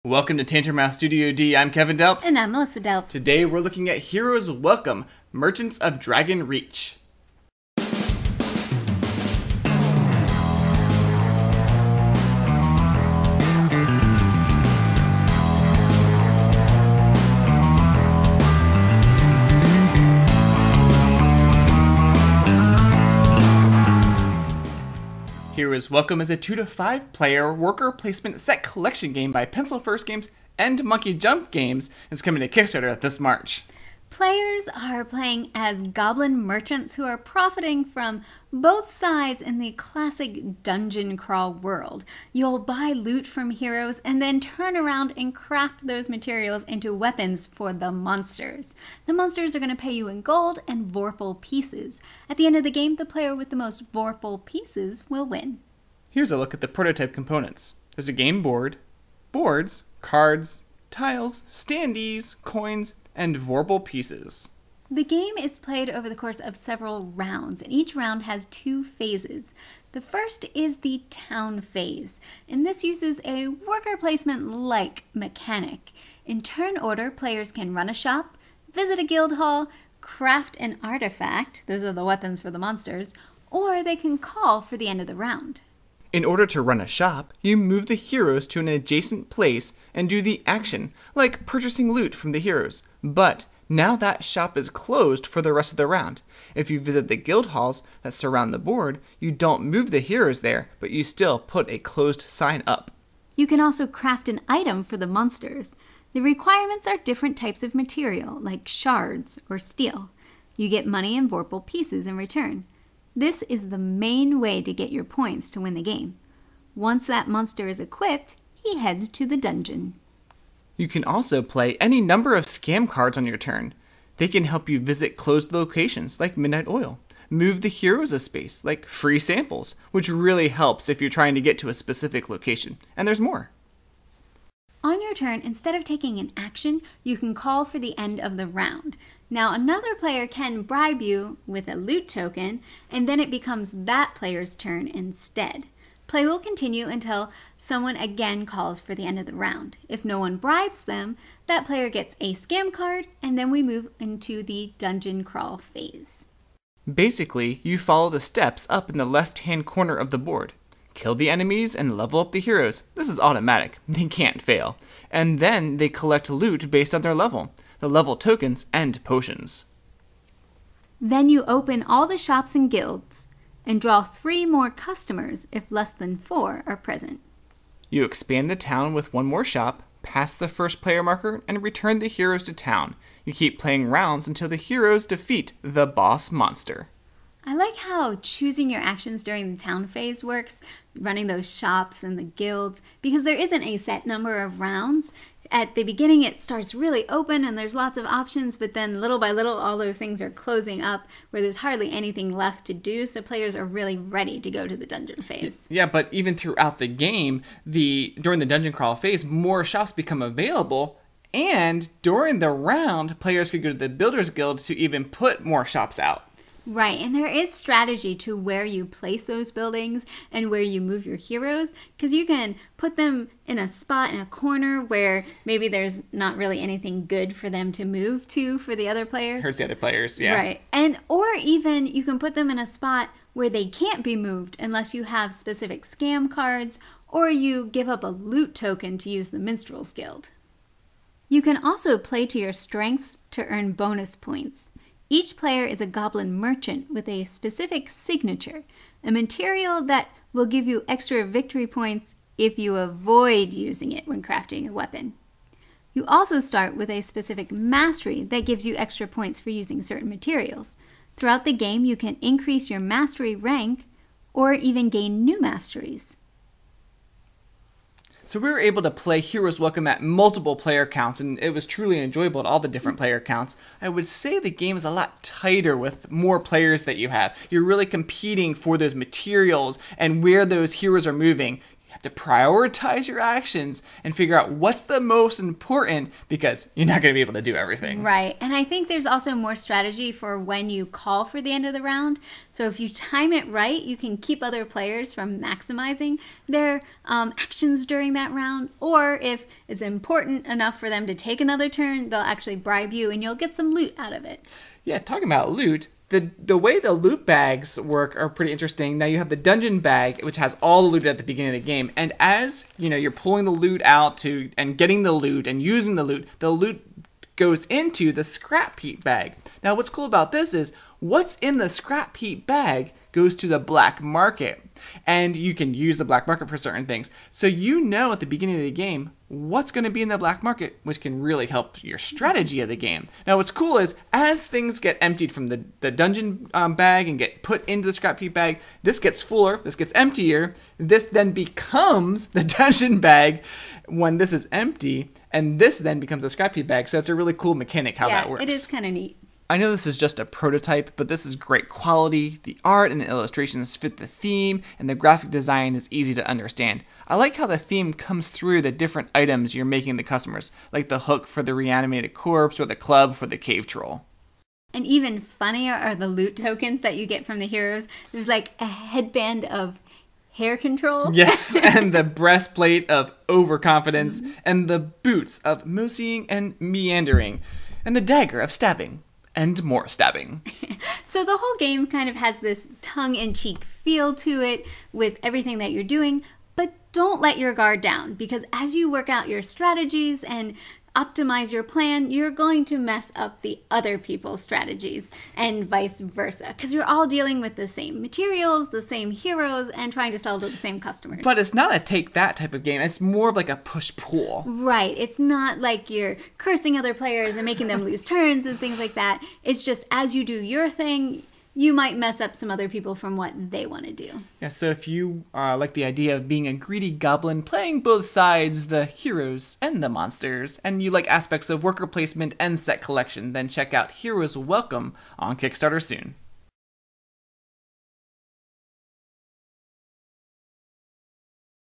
Welcome to Tangermouse Studio D. I'm Kevin Delp. And I'm Melissa Delp. Today we're looking at Heroes Welcome, Merchants of Dragon Reach. Heroes Welcome is a 2 to 5 player worker placement set collection game by Pencil First Games and Monkey Jump Games. It's coming to Kickstarter this March. Players are playing as goblin merchants who are profiting from both sides in the classic dungeon crawl world. You'll buy loot from heroes and then turn around and craft those materials into weapons for the monsters. The monsters are going to pay you in gold and Vorpal pieces. At the end of the game, the player with the most Vorpal pieces will win. Here's a look at the prototype components. There's a game board, boards, cards, tiles, standees, coins, and Vorpal pieces. The game is played over the course of several rounds, and each round has 2 phases. The first is the town phase, and this uses a worker placement-like mechanic. In turn order, players can run a shop, visit a guild hall, craft an artifact, those are the weapons for the monsters, or they can call for the end of the round. In order to run a shop, you move the heroes to an adjacent place and do the action, like purchasing loot from the heroes. But now that shop is closed for the rest of the round. If you visit the guild halls that surround the board, you don't move the heroes there, but you still put a closed sign up. You can also craft an item for the monsters. The requirements are different types of material, like shards or steel. You get money and Vorpal pieces in return. This is the main way to get your points to win the game. Once that monster is equipped, he heads to the dungeon. You can also play any number of scam cards on your turn. They can help you visit closed locations like Midnight Oil, move the heroes a space like free samples, which really helps if you're trying to get to a specific location. And there's more. On your turn, instead of taking an action, you can call for the end of the round. Now, another player can bribe you with a loot token, and then it becomes that player's turn instead. Play will continue until someone again calls for the end of the round. If no one bribes them, that player gets a scam card, and then we move into the dungeon crawl phase. Basically, you follow the steps up in the left-hand corner of the board. Kill the enemies and level up the heroes. This is automatic. They can't fail. And then they collect loot based on their level. The level tokens and potions. Then you open all the shops and guilds and draw 3 more customers if less than 4 are present. You expand the town with 1 more shop, pass the first player marker, and return the heroes to town. You keep playing rounds until the heroes defeat the boss monster. I like how choosing your actions during the town phase works, running those shops and the guilds, because there isn't a set number of rounds. At the beginning, it starts really open and there's lots of options, but then little by little, all those things are closing up where there's hardly anything left to do, so players are really ready to go to the dungeon phase. Yeah, but even throughout the game, during the dungeon crawl phase, more shops become available, and during the round, players could go to the Builders Guild to even put more shops out. Right, and there is strategy to where you place those buildings and where you move your heroes, because you can put them in a spot in a corner where maybe there's not really anything good for them to move to for the other players. Hurts the other players, yeah. Right, or even you can put them in a spot where they can't be moved unless you have specific scam cards or you give up a loot token to use the Minstrel's Guild. You can also play to your strengths to earn bonus points. Each player is a goblin merchant with a specific signature, a material that will give you extra victory points if you avoid using it when crafting a weapon. You also start with a specific mastery that gives you extra points for using certain materials. Throughout the game, you can increase your mastery rank or even gain new masteries. So we were able to play Heroes Welcome at multiple player counts, and it was truly enjoyable at all the different player counts. I would say the game is a lot tighter with more players that you have. You're really competing for those materials and where those heroes are moving. have to prioritize your actions and figure out what's the most important because you're not going to be able to do everything. Right. And I think there's also more strategy for when you call for the end of the round. So if you time it right, you can keep other players from maximizing their actions during that round. Or if it's important enough for them to take another turn, they'll actually bribe you and you'll get some loot out of it. Yeah, talking about loot, the way the loot bags work are pretty interesting. Now you have the dungeon bag, which has all the loot at the beginning of the game, and as you're pulling the loot out and getting the loot and using the loot goes into the scrap heap bag. Now what's cool about this is what's in the scrap heap bag goes to the black market, and you can use the black market for certain things. So at the beginning of the game what's going to be in the black market, which can really help your strategy of the game. Now what's cool is as things get emptied from the dungeon bag and get put into the scrap heap bag, this gets fuller, this gets emptier, this then becomes the dungeon bag when this is empty, and this then becomes a scrap heap bag. So it's a really cool mechanic how that works. It is kind of neat. I know this is just a prototype, but this is great quality. The art and the illustrations fit the theme, and the graphic design is easy to understand. I like how the theme comes through the different items you're making the customers, like the hook for the reanimated corpse or the club for the cave troll. And even funnier are the loot tokens that you get from the heroes. There's like a headband of hair control. Yes, and the breastplate of overconfidence, and the boots of moseying and meandering, and the dagger of stabbing. And more stabbing. So the whole game kind of has this tongue-in-cheek feel to it with everything that you're doing, but don't let your guard down, because as you work out your strategies and optimize your plan, you're going to mess up the other people's strategies and vice versa, because you're all dealing with the same materials, the same heroes, and trying to sell to the same customers. But it's not a take that type of game. It's more of like a push-pull. Right. It's not like you're cursing other players and making them lose turns and things like that. It's just as you do your thing, you might mess up some other people from what they want to do. Yeah, so if you like the idea of being a greedy goblin, playing both sides, the heroes and the monsters, and you like aspects of worker placement and set collection, then check out Heroes Welcome on Kickstarter soon.